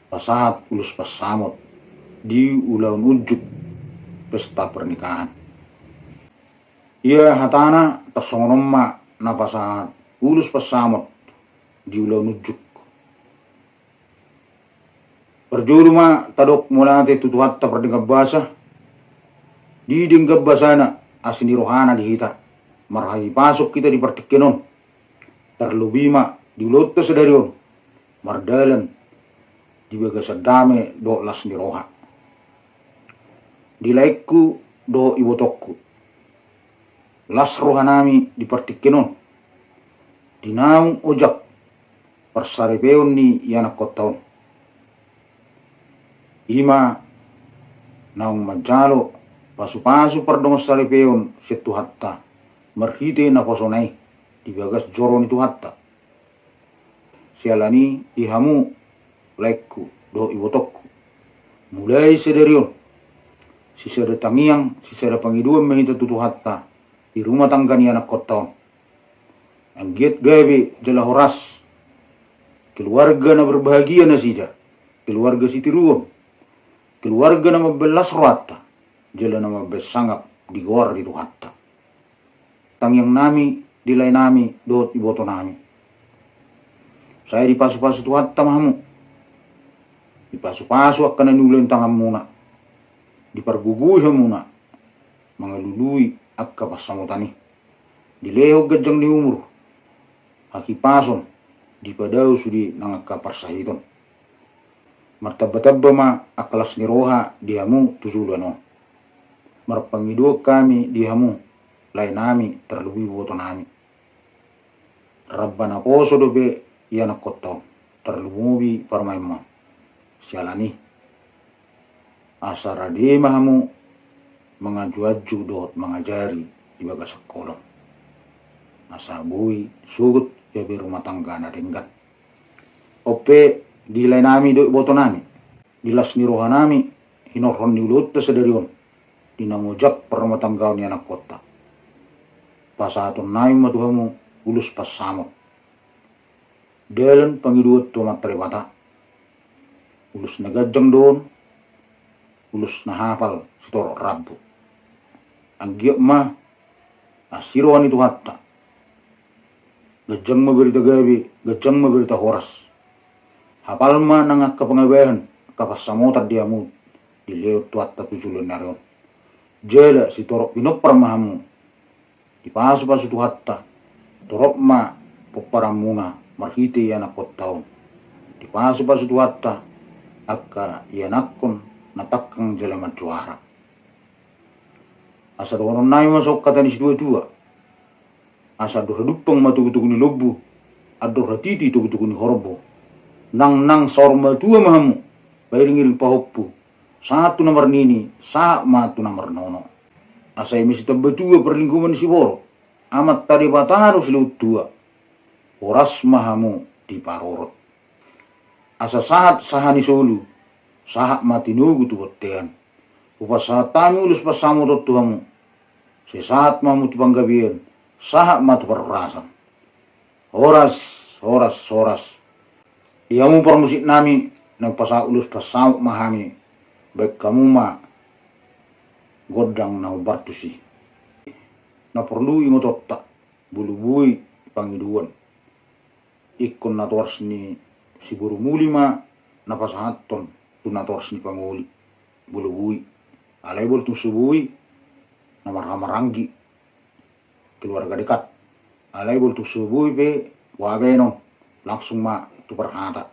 pasahat ulus pasamot di ulaun ujuk pesta pernikahan. Ia hatana tasongonomma na pasahat ulus pasamot di ulaun ujuk. Perjuruma tadok mulate tutuhat ta perdengab basa di denggab basana asini rohana dihita marhayi pasok kita di partikinon terlubima di ulut sedarion mardalan di baga sadame do las ni roha di laikku do ibotokku las rohanami di partikinon di naung ojak persarepeon ni yanak kotaon ima naung majalo pasu-pasu perdong salepeon setu hatta merhite na posonai di bagas joron itu hatta sialani ihamu laikku do ibotokku mulai sedarion sisada tangiang sisada pangiduan mehita tutu hatta di rumah tangga ni anak kotaon anggiat gabe jala horas keluarga na berbahagia na sida keluarga sitiruam keluarga na mabelas roata jala na mabesangap di gor di hatta tangyang nami dilay nami dot iboto nami saya dipasu-pasu tu hatta mahamu dipasu-pasu akan nulun tangan muna diperguguh muna mangalului akka pasamutani dilehog gajang ni umur haki pason di padau sudi nangaka parsahiton martabba-tabba ma aklas ni roha dihamu tuzulano marpangido kami dihamu lain nami terlebih boto nami rabbana koso dobe yana koton terlumubi parmaimma sialani asara de mahamu mengaju-aju dot mengajari di baga sekolah asabui sugut jabe rumah tangga na denggat ope di lain nami do boto nami di las ni roha nami hinorhon ni ulut sedarion di namojak rumah tangga ni anak kota pasatun naim matuhamu ulus pasamot dalan pangiduot tu matribata ulus nagajang doon ulus nahapal sitor rabu anggiyak ma asiroan itu hatta gajang maberita gabi gajang maberita horas hapal ma nangak kapangabahan kapasamotat diamud dileot tu hatta tujulan narion jala sitorok pinopar mahamu dipasu-pasu tu hatta torok ma poparamuna marhite yana kotaon dipasu-pasu tu hatta akka yanakon natakang jalaman juara asa doron nai masuk kata ni dua-dua asa do redupang matugutugu ni lobu ado ratiti tugutugu ni horbo nang sorma dua mahamu bayringiring pahoppu satu nomor nini sa matu nomor nono asa emisi tabbatua perlingkuman si boro amat tadi bataru silut dua horas mahamu di parorot asa sahat sahani solu sahat mati nugu tu botean upas sahat tami ulus pasamu dot tuhamu si sahat mahamu tu panggabian sahat matu perrasan horas iamu permusik nami nang pasa ulus pasamu mahami baik kamu ma godang na ubartusi na perlu imototta bulu-bui pangiduan ikon na tors ni si buru muli ma na pasahaton tu na tors ni panguli bulu-bui alay bol tu subui na marhamaranggi keluarga dekat alay bol tu subui pe wabenon langsung ma tu perhata